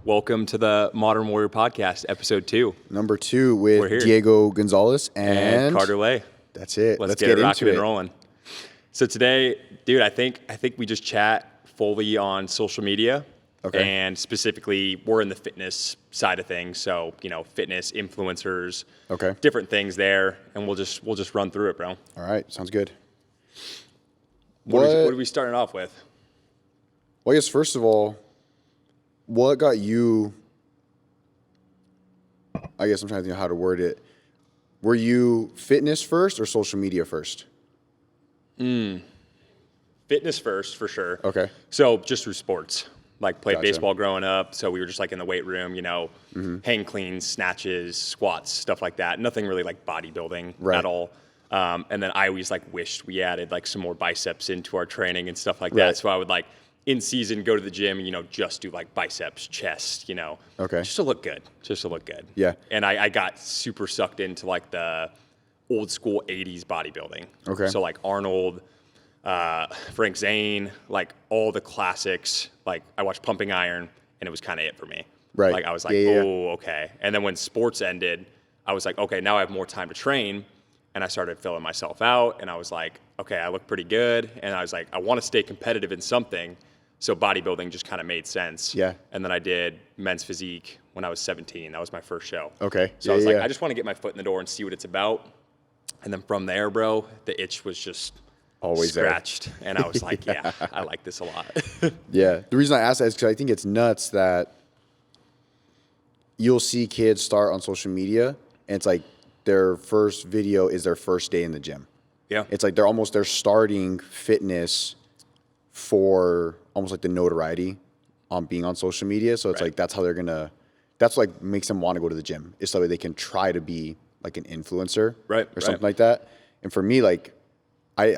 Welcome to the Modern Warrior Podcast, episode 2. Number 2 with Diego Gonzalez and Carter Lay. That's it. Let's get it rocking and rolling. So today, dude, I think we just chat fully on social media. Okay. And specifically, we're in the fitness side of things. So, fitness, influencers, Okay. different things there. And we'll just run through it, bro. All right. Sounds good. What are we starting off with? Well, I guess first of all, what got you, I guess I'm trying to think of how to word it. Were you fitness first or social media first? Fitness first, for sure. Okay. So just through sports. Like played Gotcha. baseball growing up, so we were just like in the weight room, hang cleans, snatches, squats, stuff like that. Nothing really like bodybuilding Right. at all. And then I always like wished we added like some more biceps into our training and stuff like Right. that. So I would like in season go to the gym and just do like biceps, chest, Okay. just to look good, Yeah. And I got super sucked into like the old school 80s bodybuilding. Okay. So like Arnold, Frank Zane, like all the classics. Like I watched Pumping Iron, and it was kind of it for me. Right. Like I was like, Yeah. oh, okay. And then when sports ended, I was like, okay, now I have more time to train, and I started filling myself out, and I was like, okay, I look pretty good, and I was like, I want to stay competitive in something. So bodybuilding just kind of made sense. Yeah. And then I did men's physique when I was 17. That was my first show. Okay. So I was like, Yeah. I just want to get my foot in the door and see what it's about. And then from there, bro, the itch was just Always there. scratched. And I was like, yeah, I like this a lot. Yeah. The reason I asked that is because I think it's nuts that you'll see kids start on social media and it's like their first video is their first day in the gym. Yeah. It's like they're starting fitness for almost like the notoriety on being on social media. So it's Right. like that's how they're gonna. That's like makes them want to go to the gym. It's so they can try to be like an influencer, Right, or something right. like that. And for me, like I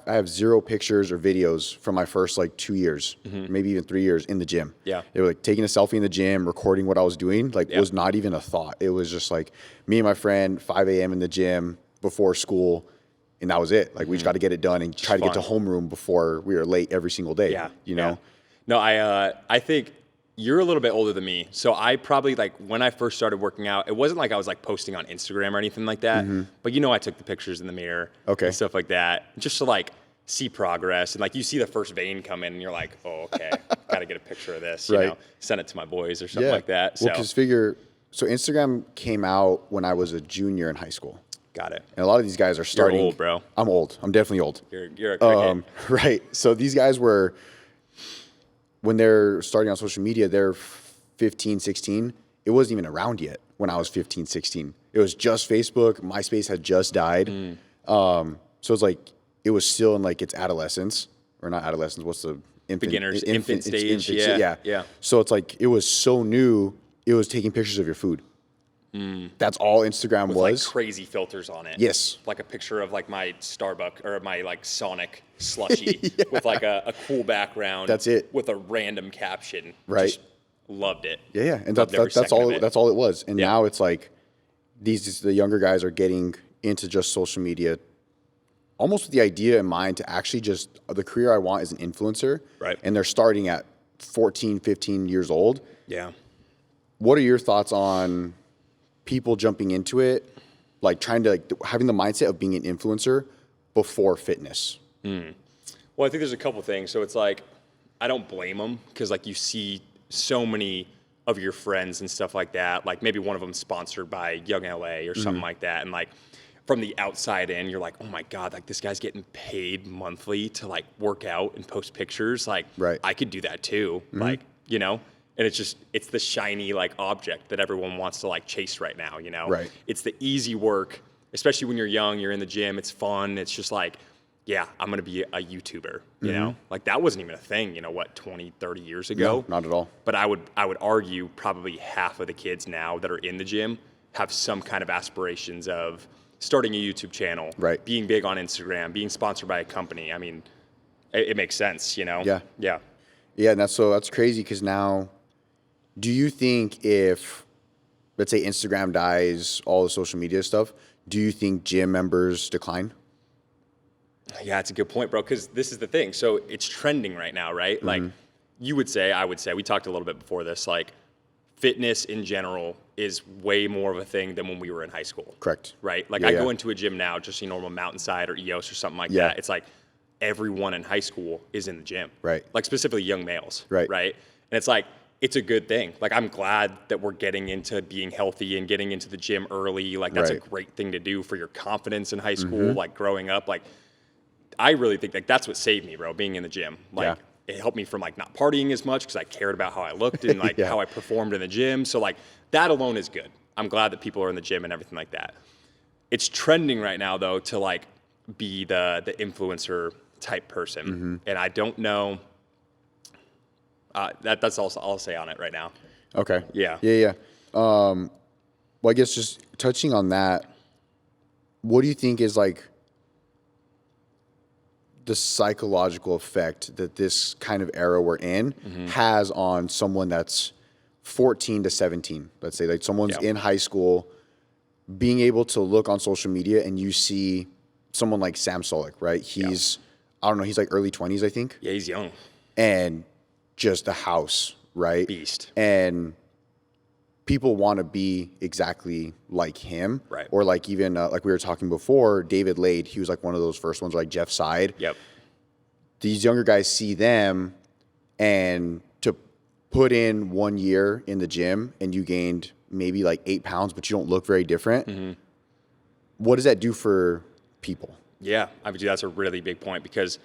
have zero pictures or videos from my first like 2 years, maybe even 3 years in the gym. Yeah. They were like taking a selfie in the gym, recording what I was doing. Like Yeah. was not even a thought. It was just like me and my friend 5 a.m. in the gym before school. And that was it. Like we just got to get it done and try to get to fun. homeroom before we were late every single day. Yeah. You know? Yeah. No, I think you're a little bit older than me. So I probably like when I first started working out, it wasn't like I was like posting on Instagram or anything like that. But I took the pictures in the mirror Okay. and stuff like that just to like see progress. And like you see the first vein come in and you're like, oh, okay, got to get a picture of this, Right. send it to my boys or something like that. Well, because so Instagram came out when I was a junior in high school. Got it. And a lot of these guys are starting. You're old, bro. I'm old. I'm definitely old. You're a cricket. Right. So these guys were, when they're starting on social media, they're 15, 16. It wasn't even around yet when I was 15, 16. It was just Facebook. MySpace had just died. So it's like, it was still in like its adolescence, or not adolescence. What's the infant? Beginners, Infant infant stage, stage. yeah. So it's like, it was so new. It was taking pictures of your food. That's all Instagram With was. like crazy filters on it. Yes. Like a picture of like my Starbucks or my like Sonic slushy with like a cool background. That's it. With a random caption. Right. Just loved it. Yeah, and Loved every that's second of all. it. That's all it was. And Yeah. now it's like the younger guys are getting into just social media, almost with the idea in mind to actually just the career I want is an influencer. Right. And they're starting at 14, 15 years old. Yeah. What are your thoughts on people jumping into it, like trying to having the mindset of being an influencer before fitness? Well, I think there's a couple things. So it's like, I don't blame them because like you see so many of your friends and stuff like that. Like maybe one of them sponsored by Young LA or something like that. And like from the outside in, you're like, oh my God, like this guy's getting paid monthly to like work out and post pictures. Like Right. I could do that too. Like, and it's the shiny like object that everyone wants to like chase right now, Right. It's the easy work, especially when you're young, you're in the gym, it's fun. It's just like, yeah, I'm going to be a YouTuber, you know? Like that wasn't even a thing, 20, 30 years ago? No, not at all. But I would argue probably half of the kids now that are in the gym have some kind of aspirations of starting a YouTube channel, Right. being big on Instagram, being sponsored by a company. I mean, it makes sense, Yeah. Yeah. Yeah, and that's crazy because now, do you think if, let's say Instagram dies, all the social media stuff, do you think gym members decline? Yeah, it's a good point, bro, because this is the thing. So it's trending right now, right? Like you would say, I would say, we talked a little bit before this, like fitness in general is way more of a thing than when we were in high school. Correct. Right? Like Yeah, I yeah. go into a gym now, just your normal Mountainside or EOS or something like Yeah. that. It's like everyone in high school is in the gym. Right. Like specifically young males. Right. Right. And it's like, it's a good thing. Like I'm glad that we're getting into being healthy and getting into the gym early. Like that's a Right. great thing to do for your confidence in high school, like growing up. Like I really think like that's what saved me, bro, being in the gym. Like it helped me from like not partying as much because I cared about how I looked and like Yeah. how I performed in the gym. So like that alone is good. I'm glad that people are in the gym and everything like that. It's trending right now though to like be the influencer type person. And I don't know. That's all I'll say on it right now. Okay. Yeah. Yeah. Well, I guess just touching on that, what do you think is like the psychological effect that this kind of era we're in has on someone that's 14 to 17? Let's say like someone's Yeah. in high school, being able to look on social media and you see someone like Sam Sulek, right? He's, I don't know, he's like early 20s, I think. Yeah, he's young. And just a house, right? Beast. And people want to be exactly like him. Right. Or like even, like we were talking before, David Lade, he was like one of those first ones, like Jeff Side. Yep. These younger guys see them, and to put in 1 year in the gym and you gained maybe like 8 pounds, but you don't look very different. What does that do for people? Yeah, I mean, dude, that's a really big point because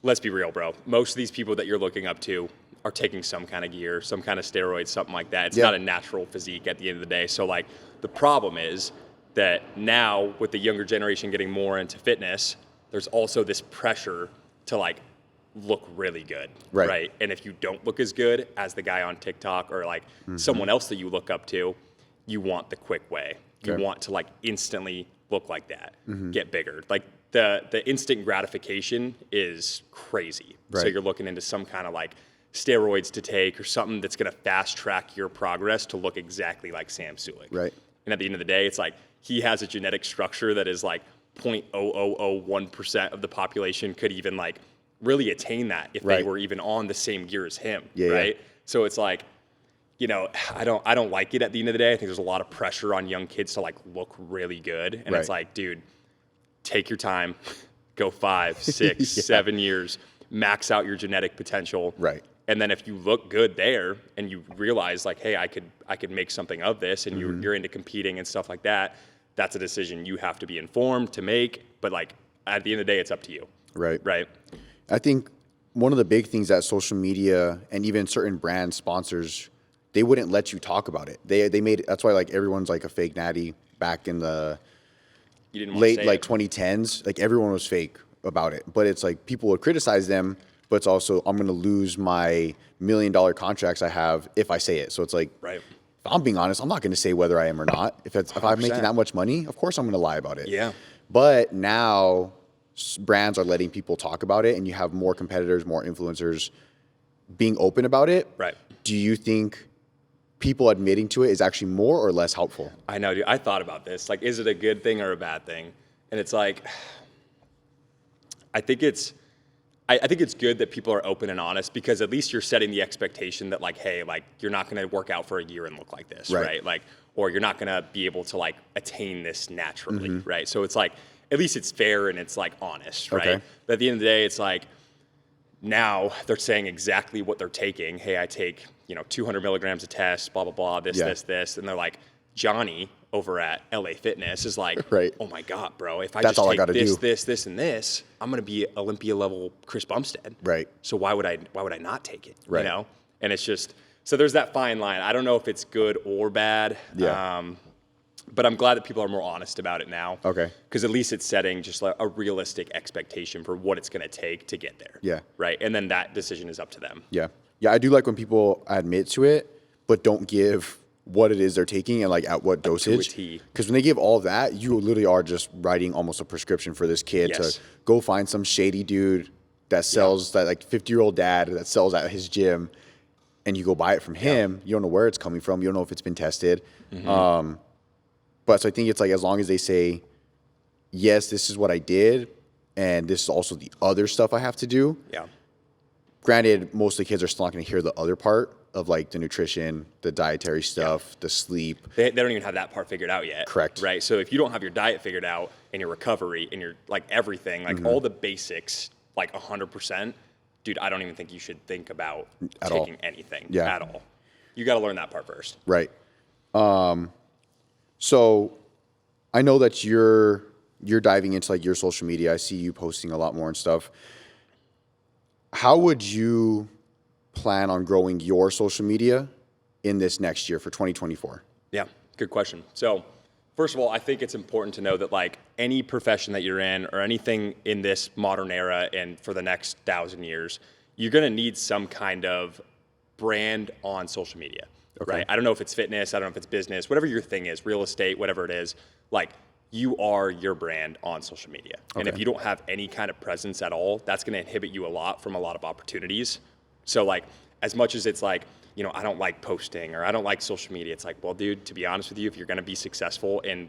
let's be real, bro. Most of these people that you're looking up to are taking some kind of gear, some kind of steroids, something like that. It's Yeah. not a natural physique at the end of the day. So, like, the problem is that now with the younger generation getting more into fitness, there's also this pressure to, like, look really good. Right. And if you don't look as good as the guy on TikTok or, like, someone else that you look up to, you want the quick way. You Okay. want to, like, instantly look like that, get bigger. Like, the instant gratification is crazy. So Right. you're looking into some kind of like steroids to take or something that's going to fast track your progress to look exactly like Sam Sulek. Right. And at the end of the day, it's like he has a genetic structure that is like 0.0001% of the population could even like really attain that if they Right. were even on the same gear as him. Yeah, right. yeah. So it's like, you know, I don't like it at the end of the day. I think there's a lot of pressure on young kids to like look really good. And it's Right. like, dude, take your time, go 5, 6, 7 years, max out your genetic potential. Right. And then if you look good there and you realize like, hey, I could make something of this and you're into competing and stuff like that, that's a decision you have to be informed to make. But like at the end of the day, it's up to you. Right. Right. I think one of the big things that social media and even certain brand sponsors, they wouldn't let you talk about it. They made, that's why like everyone's like a fake natty back in the You didn't want to late say like it. 2010s. Like everyone was fake about it, but it's like people would criticize them, but it's also I'm going to lose my $1 million contracts I have if I say it. So it's like, Right. if I'm being honest, I'm not going to say whether I am or not. If I'm making 100%. that much money, of course I'm going to lie about it. Yeah. But now brands are letting people talk about it, and you have more competitors, more influencers being open about it. Right. Do you think people admitting to it is actually more or less helpful? I know, dude. I thought about this. Like, is it a good thing or a bad thing? And it's like, I think it's good that people are open and honest because at least you're setting the expectation that like, hey, like you're not going to work out for a year and look like this, Right. right? Like, or you're not going to be able to like attain this naturally, Mm-hmm. right? So it's like, at least it's fair and it's like honest, right? Okay. But at the end of the day, it's like, now they're saying exactly what they're taking. Hey, I take, 200 milligrams of test, blah, blah, blah, this, Yeah. this. And they're like, Johnny over at LA Fitness is like, Right. oh my God, bro, if I That's just all I take gotta this, do. this, and this, I'm going to be Olympia level Chris Bumstead. Right. So why would I not take it? Right. You know? And it's just, so there's that fine line. I don't know if it's good or bad. Yeah. But I'm glad that people are more honest about it now. Okay. Because at least it's setting just like a realistic expectation for what it's going to take to get there. Yeah. Right. And then that decision is up to them. Yeah. Yeah, I do like when people admit to it, but don't give what it is they're taking and like at what dosage. T. Because when they give all that, you literally are just writing almost a prescription for this kid Yes. to go find some shady dude that sells that like 50-year-old dad that sells at his gym, and you go buy it from him. You don't know where it's coming from. You don't know if it's been tested. But so I think it's like as long as they say, yes, this is what I did, and this is also the other stuff I have to do. Yeah. Granted, most of the kids are still not going to hear the other part of like the nutrition, the dietary stuff, the sleep. They don't even have that part figured out yet. Correct. Right. So if you don't have your diet figured out and your recovery and your like everything, like all the basics, like 100%, dude, I don't even think you should think about At all. taking anything Yeah. at all. You got to learn that part first. Right. So I know that you're diving into like your social media. I see you posting a lot more and stuff. How would you plan on growing your social media in this next year for 2024? Yeah, good question. So, first of all, I think it's important to know that like any profession that you're in or anything in this modern era and for the next 1,000 years, you're going to need some kind of brand on social media, right? I don't know if it's fitness, I don't know if it's business, whatever your thing is, real estate, whatever it is, like you are your brand on social media. And if you don't have any kind of presence at all, that's going to inhibit you a lot from a lot of opportunities. So like, as much as it's like, you know, I don't like posting or I don't like social media, it's like, well, dude, to be honest with you, if you're going to be successful in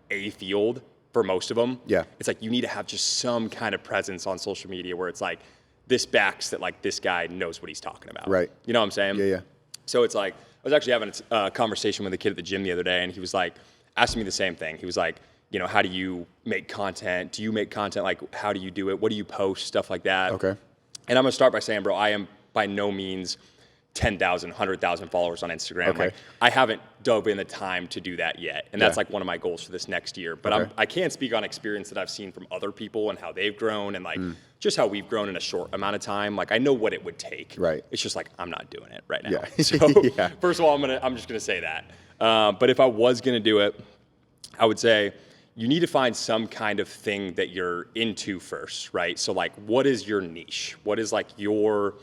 a field for most of them, it's like you need to have just some kind of presence on social media where it's like, this backs that like this guy knows what he's talking about. Right. You know what I'm saying? Yeah. So it's like, I was actually having a conversation with a kid at the gym the other day, and he was like, asking me the same thing. He was like, you know, how do you make content? Do you make content? Like, how do you do it? What do you post? Stuff like that. Okay. And I'm going to start by saying, bro, I am by no means 10,000, 100,000 followers on Instagram. Okay. Like, I haven't dove in the time to do that yet. And that's like one of my goals for this next year. But I can speak on experience that I've seen from other people and how they've grown and like just how we've grown in a short amount of time. Like, I know what it would take. Right. It's just like, I'm not doing it right now. Yeah. So Yeah. first of all, I'm just going to say that. But if I was going to do it, I would say you need to find some kind of thing that you're into first, right? So like, what is your niche? What is like your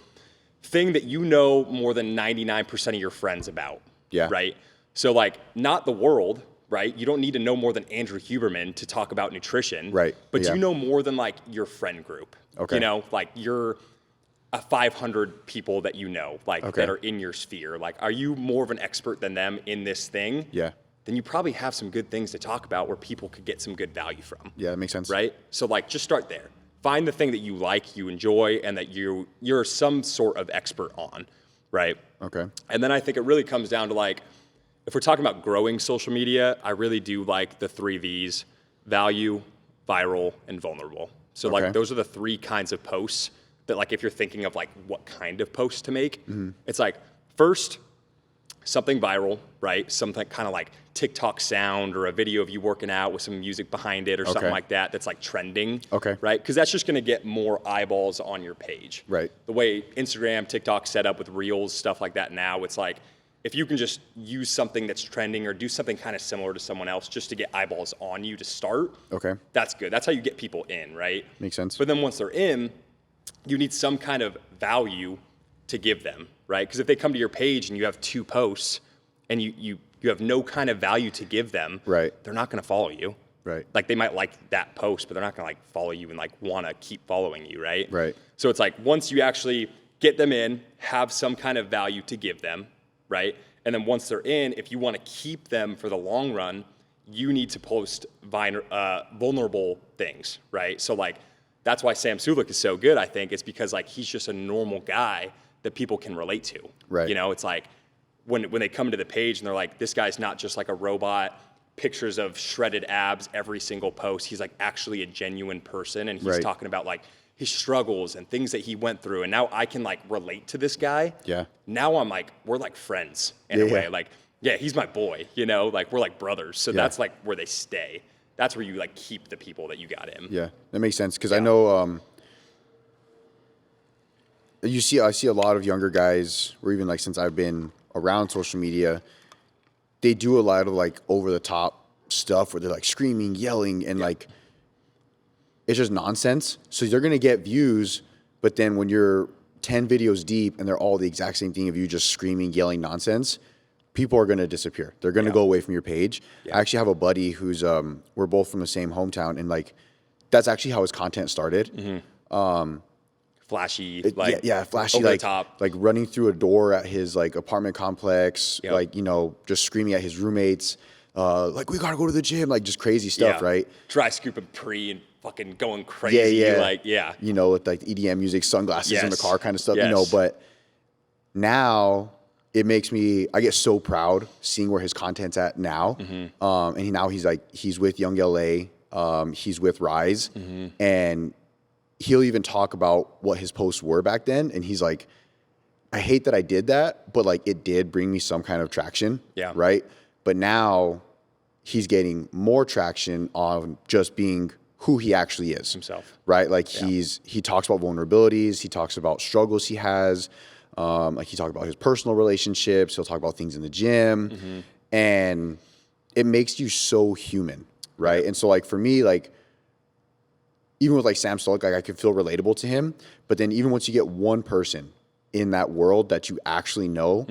thing that you know more than 99% of your friends about? Yeah. Right? So like, not the world, right? You don't need to know more than Andrew Huberman to talk about nutrition. Right. But Yeah. you know more than like your friend group. Okay. You know, like you're 500 people that you know, like Okay. that are in your sphere. Like, are you more of an expert than them in this thing? Yeah. Then you probably have some good things to talk about where people could get some good value from. Yeah, that makes sense. Right? So like, just start there. Find the thing that you like, you enjoy, and that you're some sort of expert on, right? Okay. And then I think it really comes down to like, if we're talking about growing social media, I really do like the 3 V's: value, viral, and vulnerable. So Okay. like, those are the 3 kinds of posts that like, if you're thinking of like what kind of post to make, it's like, first, something viral, right? Something kind of like TikTok sound or a video of you working out with some music behind it or something Okay. like that that's like trending. Okay. Right? Because that's just going to get more eyeballs on your page. Right. The way Instagram, TikTok set up with Reels, stuff like that now, it's like if you can just use something that's trending or do something kind of similar to someone else just to get eyeballs on you to start, Okay. that's good. That's how you get people in, right? Makes sense. But then once they're in, you need some kind of value to give them, right? Because if they come to your page and you have 2 posts and you have no kind of value to give them, Right. they're not going to follow you. Right. Like, they might like that post, but they're not going to like follow you and like want to keep following you, right? Right. So it's like, once you actually get them in, have some kind of value to give them, right? And then once they're in, if you want to keep them for the long run, you need to post vulnerable things, right? So like, that's why Sam Sulek is so good, I think. It's because like, he's just a normal guy that people can relate to. Right. You know, it's like when they come to the page and they're like, this guy's not just like a robot, pictures of shredded abs every single post. He's like actually a genuine person, and he's Right. talking about like his struggles and things that he went through. And now I can like relate to this guy. Yeah. Now I'm like, we're like friends in Yeah, a way. yeah. Like, yeah, he's my boy, you know, like we're like brothers. So Yeah. that's like where they stay. That's where you like keep the people that you got in. Yeah, that makes sense because I know I see a lot of younger guys, or even like since I've been around social media, they do a lot of like over the top stuff where they're like screaming, yelling, and like it's just nonsense. So they're gonna get views, but then when you're 10 videos deep and they're all the exact same thing of you just screaming, yelling nonsense, people are gonna disappear. They're gonna go away from your page. I actually have a buddy who's we're both from the same hometown, and like that's actually how his content started. Flashy, like yeah, flashy, over like the top. like running through a door at his like apartment complex, Yep. like, you know, just screaming at his roommates, like, we gotta go to the gym, like just crazy stuff, right? Dry scooping pre and fucking going crazy. Yeah. Like, yeah. You know, with like EDM music, sunglasses in the Yes. car kind of stuff, you know. Yes. But now it makes me, I get so proud seeing where his content's at now. And now he's with Young LA. He's with Rise. And he'll even talk about what his posts were back then. And he's like, I hate that I did that, but like it did bring me some kind of traction. Yeah. Right. But now he's getting more traction on just being who he actually is. Himself. Right. Like he talks about vulnerabilities. He talks about struggles he has. Like he talks about his personal relationships. He'll talk about things in the gym, and it makes you so human. Right. And so like for me, like even with like Sam Sulek, like I could feel relatable to him, but then even once you get one person in that world that you actually know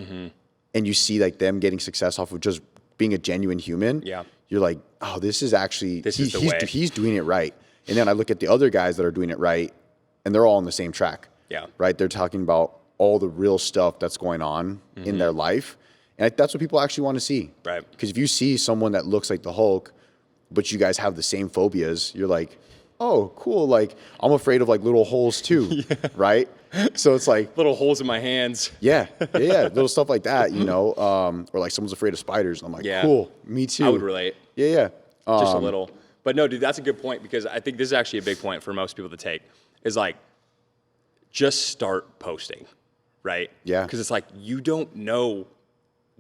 and you see like them getting success off of just being a genuine human, you're like, oh, this is actually, he's doing it right. And then I look at the other guys that are doing it right and they're all on the same track. Yeah. Right. They're talking about all the real stuff that's going on in their life. And that's what people actually want to see. Right. Because if you see someone that looks like the Hulk, but you guys have the same phobias, you're like, oh, cool. Like I'm afraid of like little holes too. Right. So it's like little holes in my hands. Yeah. Little stuff like that, you know, or like someone's afraid of spiders. And I'm like, cool. Me too. I would relate. Yeah. Just a little. But no, dude, that's a good point because I think this is actually a big point for most people to take is like, just start posting, right? Yeah. Because it's like, you don't know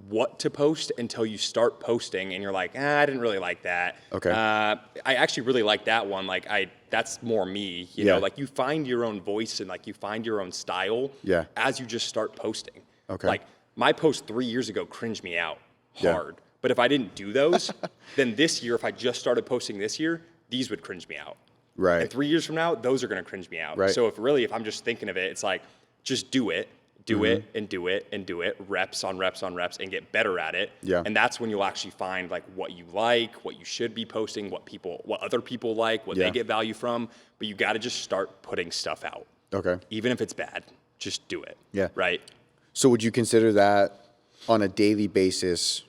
what to post until you start posting and you're like, I didn't really like that. Okay. I actually really like that one. Like that's more me, you know, like you find your own voice and like you find your own style as you just start posting. Okay. Like my post 3 years ago cringed me out hard. But if I didn't do those, then this year, if I just started posting this year, these would cringe me out. Right. And 3 years from now, those are going to cringe me out. Right. So if I'm just thinking of it, it's like, just do it. Do it and do it and do it, reps on reps on reps, and get better at it. Yeah. And that's when you'll actually find like what you like, what you should be posting, what other people like, what they get value from. But you got to just start putting stuff out. Okay. Even if it's bad, just do it. Yeah. Right. So would you consider that on a daily basis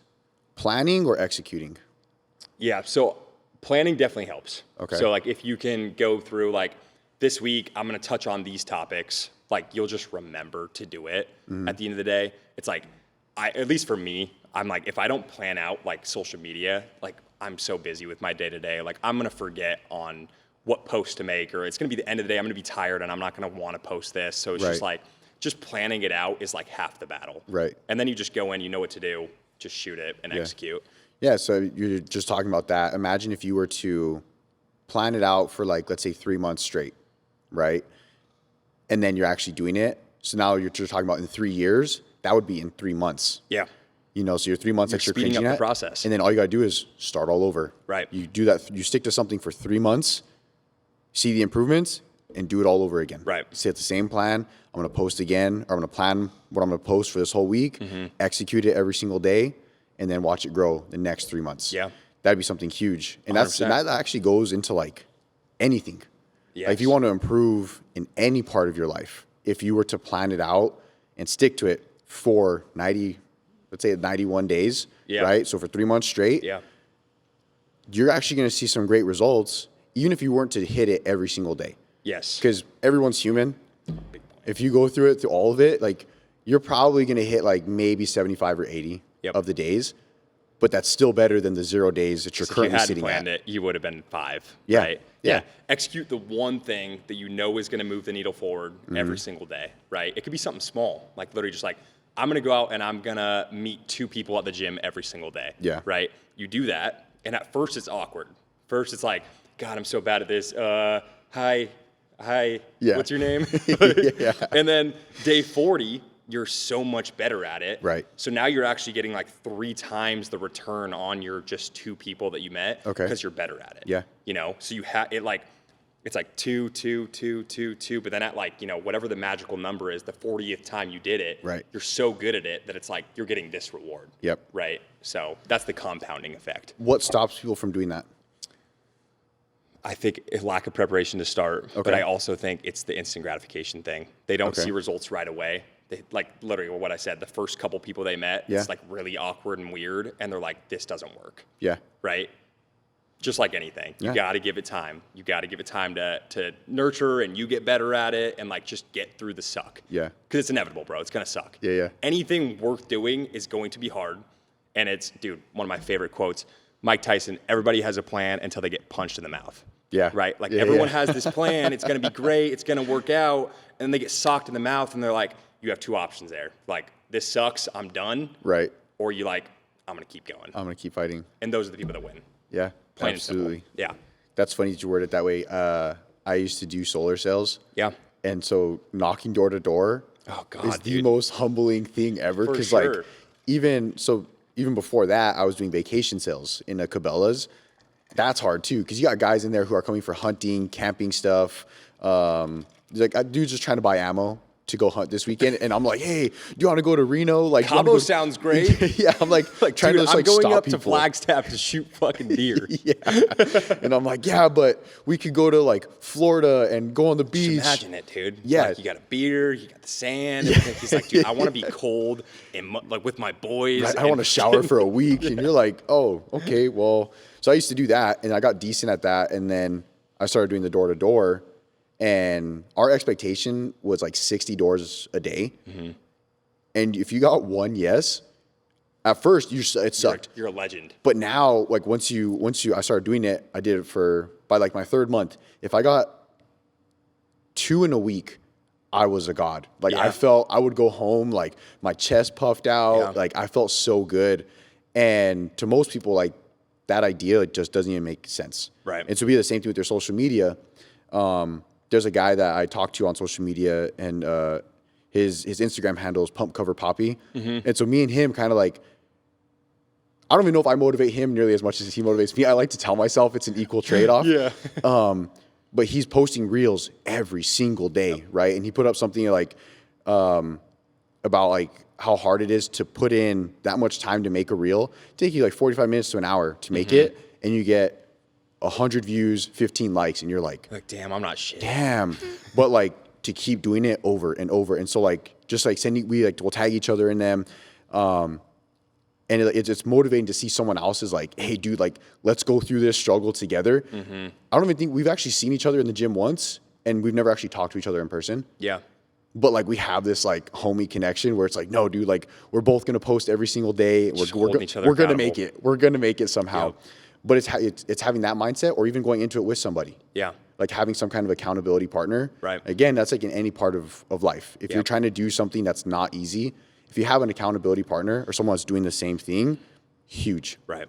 planning or executing? Yeah. So planning definitely helps. Okay. So like if you can go through like this week, I'm going to touch on these topics. Like you'll just remember to do it at the end of the day. It's like, at least for me, I'm like, if I don't plan out like social media, like I'm so busy with my day to day, like I'm going to forget on what post to make, or it's going to be the end of the day. I'm going to be tired and I'm not going to want to post this. So it's just like, just planning it out is like half the battle. Right. And then you just go in, you know what to do, just shoot it and execute. Yeah. So you're just talking about that. Imagine if you were to plan it out for like, let's say 3 months straight, right? And then you're actually doing it. So now you're just talking about in 3 years, that would be in 3 months. Yeah. You know, so you're 3 months that you're speeding cringing up the at, process. and then all you got to do is start all over. Right. You do that. You stick to something for 3 months, see the improvements, and do it all over again. Right. Set the same plan. I'm going to post again, or I'm going to plan what I'm going to post for this whole week, execute it every single day, and then watch it grow the next 3 months. Yeah. That'd be something huge. And 100%. that actually goes into like anything. Yes. Like if you want to improve in any part of your life, if you were to plan it out and stick to it for 90, let's say 91 days, right? So for 3 months straight, you're actually going to see some great results, even if you weren't to hit it every single day. Yes. Because everyone's human. If you go through all of it, like you're probably going to hit like maybe 75 or 80 of the days, but that's still better than the 0 days that you're currently sitting at. If you hadn't planned it, you would have been 5. Yeah. Right? Yeah. Execute the one thing that you know is going to move the needle forward every single day, right? It could be something small, like literally just like, I'm going to go out and I'm going to meet 2 people at the gym every single day. Yeah. Right? You do that, and at first it's awkward. First it's like, God, I'm so bad at this. Hi. Yeah. What's your name? And then day 40, you're so much better at it. Right. So now you're actually getting like 3 times the return on your just 2 people that you met. Okay. Because you're better at it. Yeah. You know, so you have it like, it's like 2, 2, 2, 2, 2. But then at like, you know, whatever the magical number is, the 40th time you did it, right, you're so good at it that it's like you're getting this reward. Yep. Right. So that's the compounding effect. What stops people from doing that? I think a lack of preparation to start, but I also think it's the instant gratification thing. They don't see results right away. They, like literally what I said, the first couple people they met, it's like really awkward and weird, and they're like, this doesn't work. Yeah. Right? just like anything. You Yeah. got to give it time. You got to give it time to nurture, and you get better at it, and like just get through the suck. Yeah. Because it's inevitable, bro. It's gonna suck. Yeah. Anything worth doing is going to be hard, and it's, dude, one of my favorite quotes. Mike Tyson. Everybody has a plan until they get punched in the mouth. Yeah. Right. Like Yeah, everyone yeah. has this plan. It's gonna be great. It's gonna work out, and then they get socked in the mouth, and they're like, you have two options there. Like, this sucks. I'm done. Right. Or you like, I'm gonna keep going. I'm gonna keep fighting. And those are the people that win. Yeah. Plain and simple. Absolutely. Yeah. That's funny that you word it that way. I used to do solar sales. Yeah. And so knocking door to door Oh, God, is the dude. most humbling thing ever. For Because sure. like even before that, I was doing vacation sales in a Cabela's. That's hard too, because you got guys in there who are coming for hunting, camping stuff. Like a dude's just trying to buy ammo to go hunt this weekend, and I'm like, hey, do you want to go to Reno? Like, you wanna Cabo go- sounds great. Yeah, I'm like trying Dude, to just, I'm like going stop up to people. Flagstaff to shoot fucking deer. Yeah, and I'm like, yeah, but we could go to like Florida and go on the beach. Imagine it, dude. Yeah. Like, you got a beer, you got the sand. Everything. He's like, dude, I want to be cold and like with my boys. I don't want to shower for a week. And you're like, oh, okay, well. So I used to do that, and I got decent at that. And then I started doing the door to door, and our expectation was like 60 doors a day. Mm-hmm. And if you got one yes, at first it sucked. You're a legend. But now, like once I started doing it, I did it by like my third month. If I got 2 in a week, I was a god. Like Yeah. I would go home like my chest puffed out. Yeah. Like I felt so good. And to most people, like that idea just doesn't even make sense. Right. And so be the same thing with their social media. There's a guy that I talked to on social media, and his Instagram handle is Pump Cover Poppy. Mm-hmm. And so me and him kind of like, I don't even know if I motivate him nearly as much as he motivates me. I like to tell myself it's an equal trade-off. Yeah. But he's posting reels every single day, right? And he put up something like about like how hard it is to put in that much time to make a reel. Take you like 45 minutes to an hour to make it, and you get 100 views, 15 likes, and you're like, Damn, I'm not shit. damn. But like to keep doing it over and over. And so like just like we'll tag each other in them. And it's motivating to see someone else is like, hey, dude, like, let's go through this struggle together. I don't even think we've actually seen each other in the gym once, and we've never actually talked to each other in person. Yeah. But like we have this like homie connection where it's like, no, dude, like we're both gonna post every single day. Just We're holding each other gonna accountable. make it. We're gonna make it somehow. Yep. But it's having that mindset, or even going into it with somebody. Yeah. Like having some kind of accountability partner. Right. Again, that's like in any part of life. If you're Yep. trying to do something that's not easy, if you have an accountability partner or someone that's doing the same thing, huge. Right.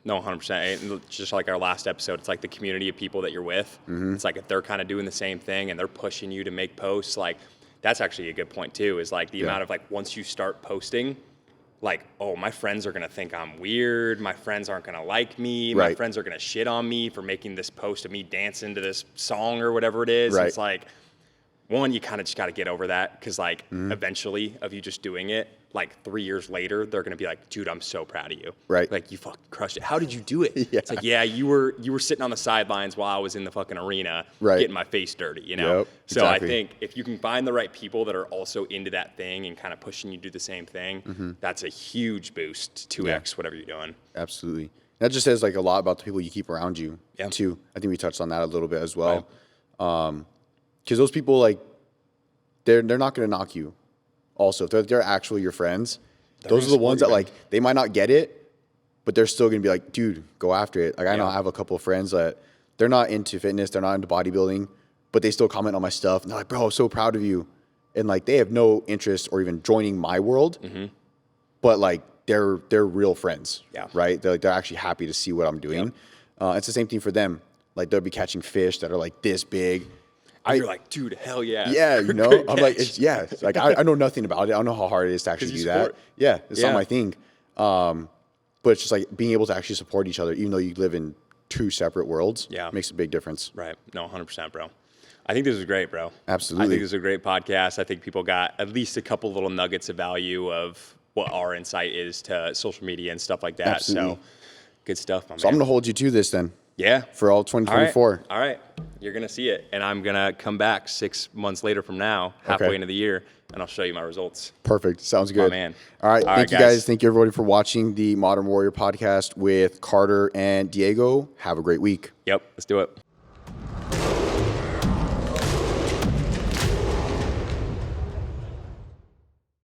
No, 100%. And just like our last episode, it's like the community of people that you're with. It's like if they're kind of doing the same thing and they're pushing you to make posts, like that's actually a good point too, is like the amount of like once you start posting, like, oh, my friends are going to think I'm weird. My friends aren't going to like me. My Right. friends are going to shit on me for making this post of me dancing to this song or whatever it is. Right. It's like, one, you kind of just got to get over that because like eventually of you just doing it, like 3 years later, they're going to be like, dude, I'm so proud of you. Right. Like you fucking crushed it. How did you do it? Yeah. It's like, yeah, you were sitting on the sidelines while I was in the fucking arena Right. getting my face dirty, you know? Yep, So exactly. I think if you can find the right people that are also into that thing and kind of pushing you to do the same thing, that's a huge boost, 2x, whatever you're doing. Absolutely. That just says like a lot about the people you keep around you Yeah. too. I think we touched on that a little bit as well. Because those people like they're not going to knock you. Also, if they're actually your friends, those are the gonna ones support that you, like they might not get it, but they're still going to be like, dude, go after it. Like I know Yeah. I have a couple of friends that they're not into fitness, they're not into bodybuilding, but they still comment on my stuff. And they're like, bro, I'm so proud of you. And like they have no interest or even joining my world, but like they're real friends. Yeah. Right. They're actually happy to see what I'm doing. It's the same thing for them. Like they'll be catching fish that are like this big. You're like, dude, hell yeah. Yeah, you know, Great I'm like, catch. it's like I know nothing about it. I don't know how hard it is to actually you do that. support. Yeah, it's Yeah. not my thing. But it's just like being able to actually support each other, even though you live in two separate worlds. Yeah. Makes a big difference. Right. No, 100%, bro. I think this was great, bro. Absolutely. I think this is a great podcast. I think people got at least a couple little nuggets of value of what our insight is to social media and stuff like that. Absolutely. So good stuff, my So I'm man. gonna hold you to this then. Yeah. For all 2024. All right. You're going to see it. And I'm going to come back 6 months later from now, halfway into the year, and I'll show you my results. Perfect. Sounds good. Oh, man. All right. Thank you guys. Thank you, everybody, for watching the Modern Warrior podcast with Carter and Diego. Have a great week. Yep. Let's do it.